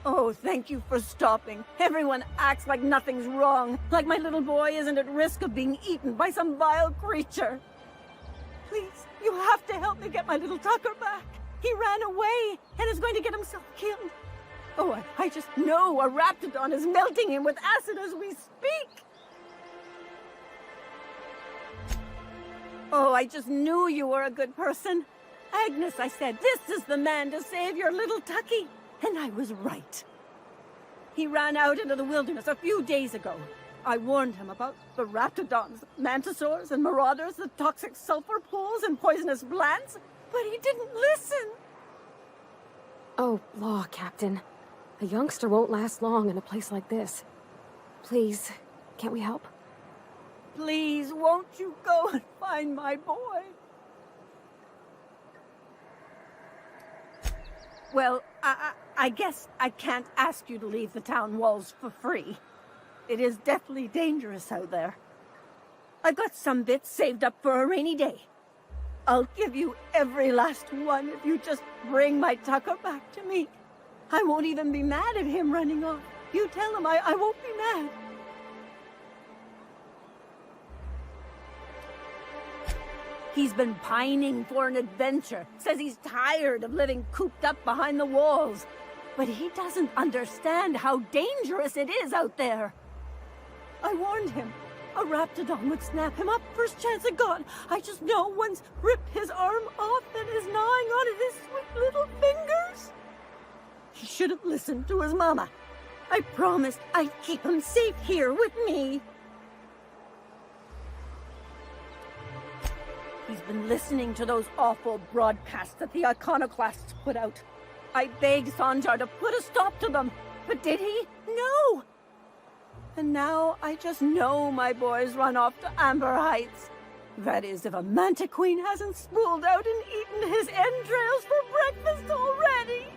Oh, thank you for stopping. Everyone acts like nothing's wrong, like my little boy isn't at risk of being eaten by some vile creature. Please, you have to help me get my little Tucker back. He ran away and is going to get himself killed. Oh, I just know a raptidon is melting him with acid as we speak. Oh, I just knew you were a good person. Agnes, I said, this is the man to save your little Tucky. And I was right. He ran out into the wilderness a few days ago. I warned him about the raptidons, mantisaurs, and marauders, the toxic sulfur pools, and poisonous plants, but he didn't listen. Oh, law, Captain. A youngster won't last long in a place like this. Please, can't we help? Please, won't you go and find my boy? Well, I guess I can't ask you to leave the town walls for free. It is deathly dangerous out there. I've got some bits saved up for a rainy day. I'll give you every last one if you just bring my Tucker back to me. I won't even be mad at him running off. You tell him I won't be mad. He's been pining for an adventure. Says he's tired of living cooped up behind the walls. But he doesn't understand how dangerous it is out there. I warned him. A raptidon would snap him up first chance it got. I just know one's ripped his arm off and is gnawing on his sweet little fingers. He should have listened to his mama. I promised I'd keep him safe here with me. He's been listening to those awful broadcasts that the iconoclasts put out. I begged Sanjar to put a stop to them, but did he? No! And now I just know my boy's run off to Amber Heights. That is, if a manta queen hasn't spooled out and eaten his entrails for breakfast already.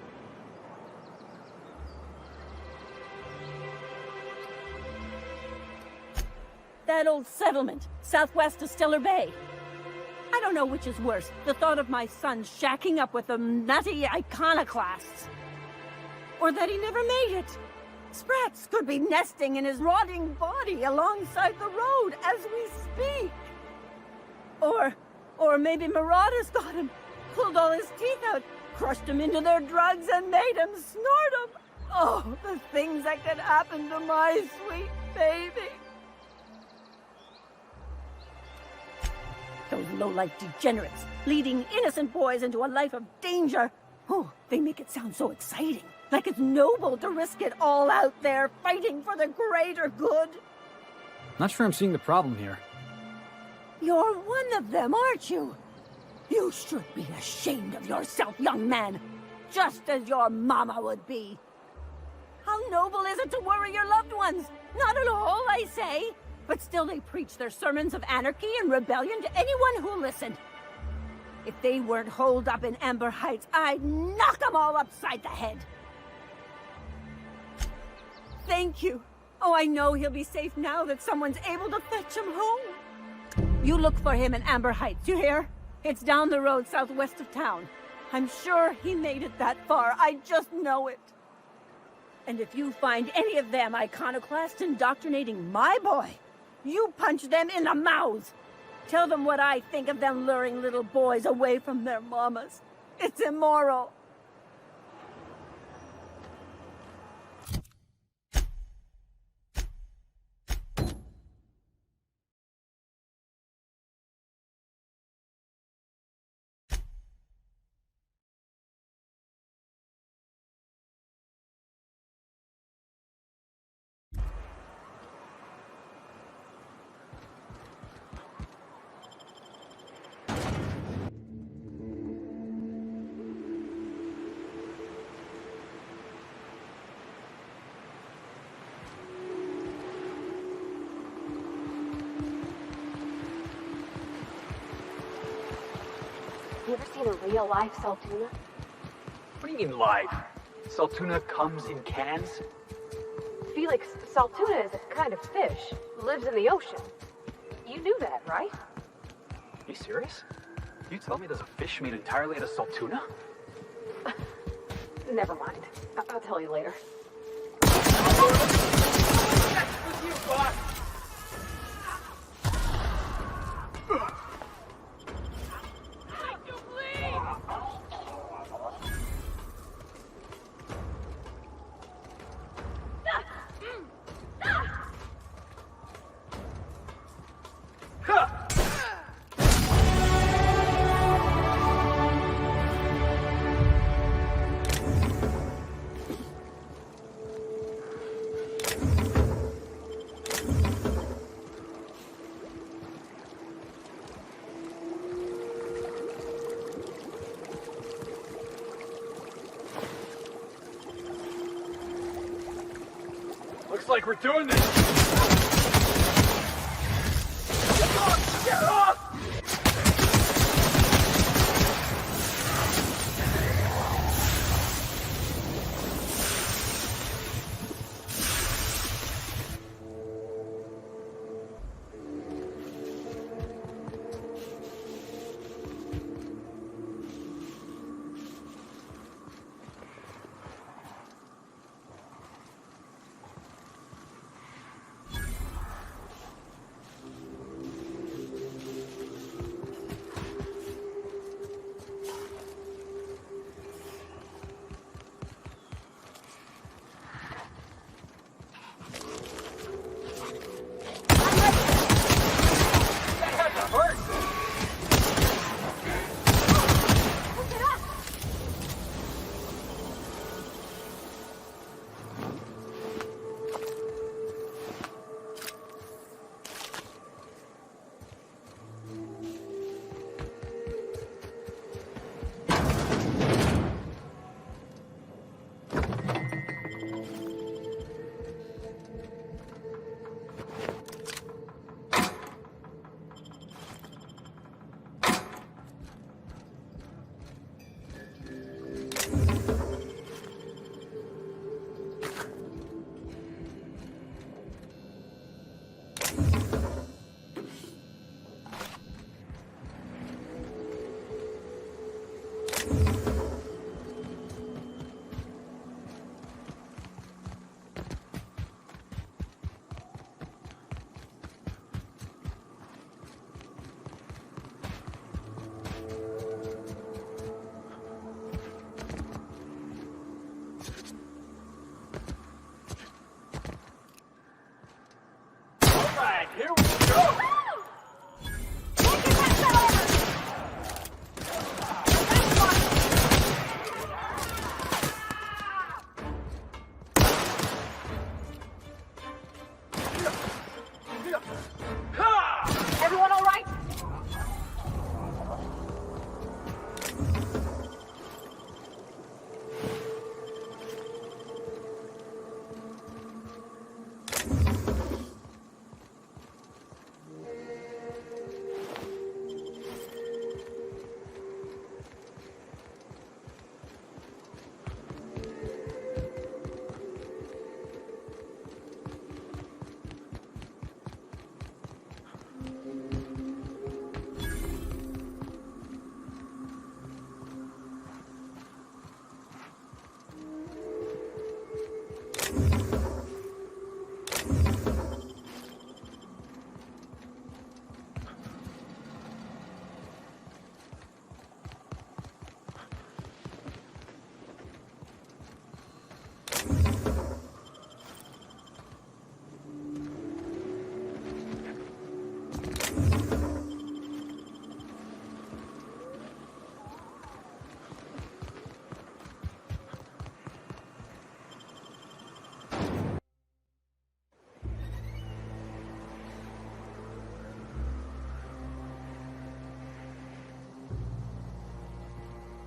That old settlement, southwest of Stellar Bay. I don't know which is worse, the thought of my son shacking up with the nutty iconoclasts, or that he never made it. Sprats could be nesting in his rotting body alongside the road as we speak. Or maybe marauders got him, pulled all his teeth out, crushed him into their drugs and made him snort them. Oh, the things that could happen to my sweet baby. Those low-life degenerates, leading innocent boys into a life of danger. Oh, they make it sound so exciting. Like it's noble to risk it all out there, fighting for the greater good. Not sure I'm seeing the problem here. You're one of them, aren't you? You should be ashamed of yourself, young man. Just as your mama would be. How noble is it to worry your loved ones? Not at all, I say. But still they preach their sermons of anarchy and rebellion to anyone who'll listen. If they weren't holed up in Amber Heights, I'd knock them all upside the head. Thank you. Oh, I know he'll be safe now that someone's able to fetch him home. You look for him in Amber Heights, you hear? It's down the road southwest of town. I'm sure he made it that far. I just know it. And if you find any of them iconoclasts indoctrinating my boy, you punch them in the mouths. Tell them what I think of them luring little boys away from their mamas. It's immoral. You ever seen a real-life Saltuna? What do you mean live? Saltuna comes in cans? Felix, Saltuna is a kind of fish. Lives in the ocean. You knew that, right? Are you serious? You tell me there's a fish made entirely out of Saltuna? Never mind. I'll tell you later. With you, boss. Looks like we're doing this. Get off! Get off! Here we go! Everyone all right?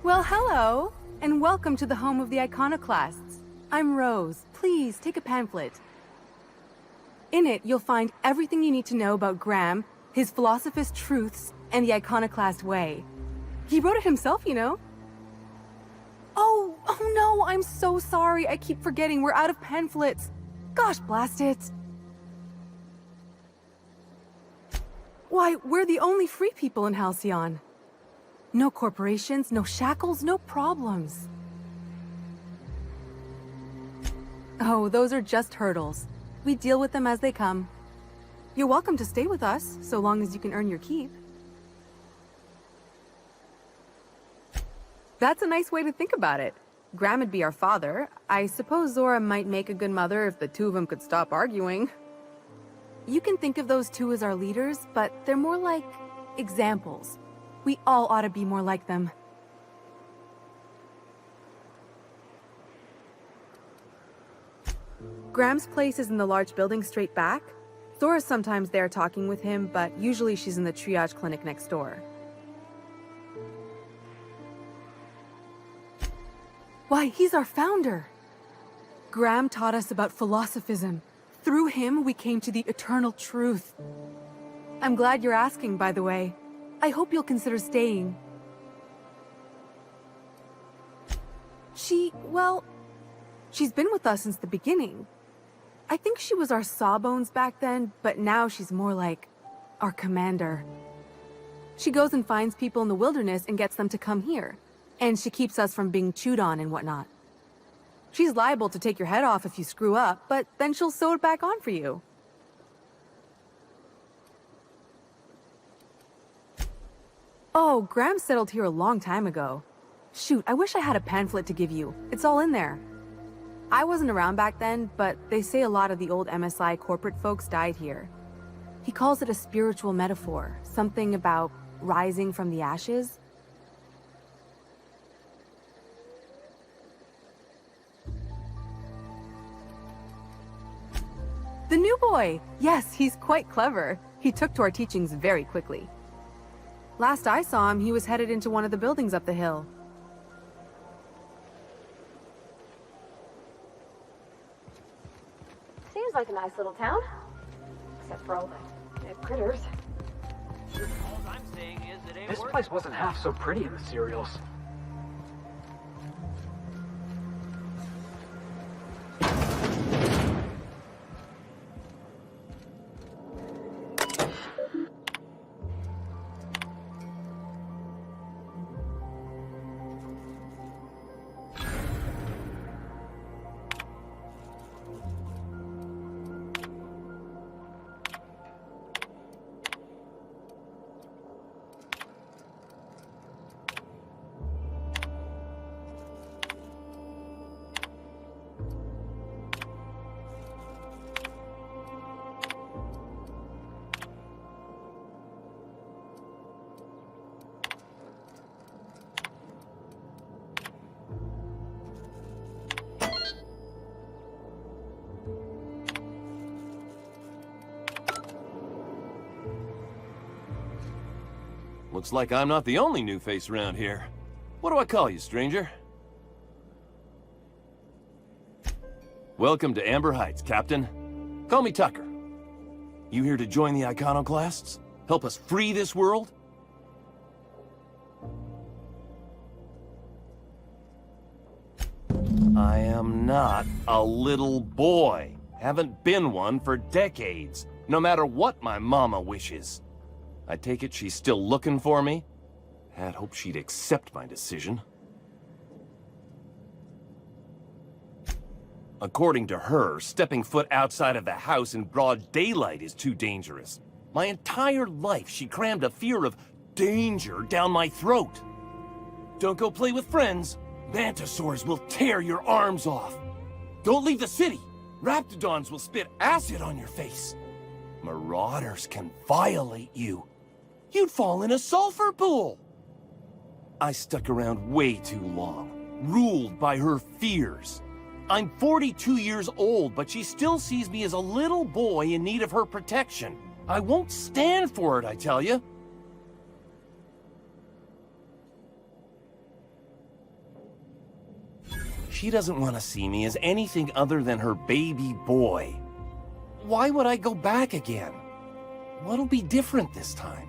Well, hello, and welcome to the home of the iconoclasts. I'm Rose. Please take a pamphlet. In it, you'll find everything you need to know about Graham, his philosophist truths, and the iconoclast way. He wrote it himself, you know. Oh no, I'm so sorry. I keep forgetting we're out of pamphlets. Gosh, blast it. Why, we're the only free people in Halcyon. No corporations, no shackles, no problems. Oh, those are just hurdles. We deal with them as they come. You're welcome to stay with us, so long as you can earn your keep. That's a nice way to think about it. Graham would be our father. I suppose Zora might make a good mother if the two of them could stop arguing. You can think of those two as our leaders, but they're more like examples. We all ought to be more like them. Graham's place is in the large building straight back. Zora's sometimes there talking with him, but usually she's in the triage clinic next door. Why, he's our founder! Graham taught us about philosophism. Through him, we came to the eternal truth. I'm glad you're asking, by the way. I hope you'll consider staying. Well, she's been with us since the beginning. I think she was our sawbones back then, but now she's more like our commander. She goes and finds people in the wilderness and gets them to come here. And she keeps us from being chewed on and whatnot. She's liable to take your head off if you screw up, but then she'll sew it back on for you. Oh, Graham settled here a long time ago. Shoot, I wish I had a pamphlet to give you. It's all in there. I wasn't around back then, but they say a lot of the old MSI corporate folks died here. He calls it a spiritual metaphor, something about rising from the ashes. The new boy! Yes, he's quite clever. He took to our teachings very quickly. Last I saw him, he was headed into one of the buildings up the hill. Seems like a nice little town. Except for all the dead critters. This place wasn't half so pretty in the serials. Looks like I'm not the only new face around here. What do I call you, stranger? Welcome to Amber Heights, Captain. Call me Tucker. You here to join the Iconoclasts? Help us free this world? I am not a little boy. Haven't been one for decades, no matter what my mama wishes. I take it she's still looking for me? Had hoped she'd accept my decision. According to her, stepping foot outside of the house in broad daylight is too dangerous. My entire life, she crammed a fear of danger down my throat. Don't go play with friends. Mantisaurs will tear your arms off. Don't leave the city. Raptidons will spit acid on your face. Marauders can violate you. You'd fall in a sulfur pool. I stuck around way too long, ruled by her fears. I'm 42 years old, but she still sees me as a little boy in need of her protection. I won't stand for it, I tell you. She doesn't want to see me as anything other than her baby boy. Why would I go back again? What'll be different this time?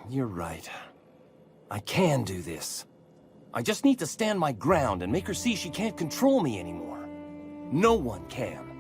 You're right. I can do this. I just need to stand my ground and make her see she can't control me anymore. No one can.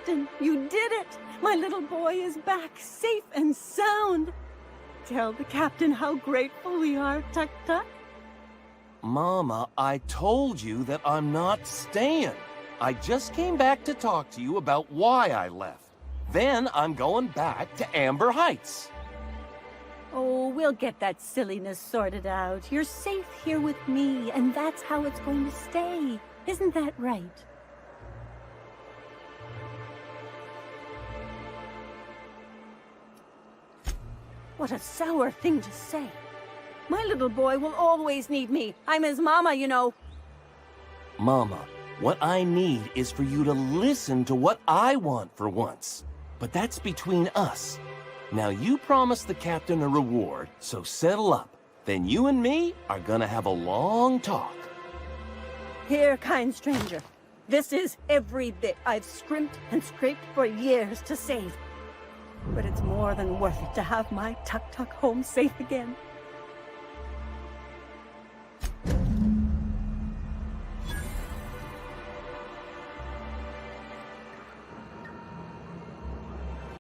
Captain, you did it! My little boy is back, safe and sound! Tell the Captain how grateful we are, Tuk-Tuk. Mama, I told you that I'm not staying. I just came back to talk to you about why I left. Then I'm going back to Amber Heights. Oh, we'll get that silliness sorted out. You're safe here with me, and that's how it's going to stay. Isn't that right? What a sour thing to say. My little boy will always need me. I'm his mama, you know. Mama, what I need is for you to listen to what I want for once. But that's between us. Now you promised the Captain a reward, so settle up. Then you and me are gonna have a long talk. Here, kind stranger. This is every bit I've scrimped and scraped for years to save. But it's more than worth it to have my Tuk-Tuk home safe again.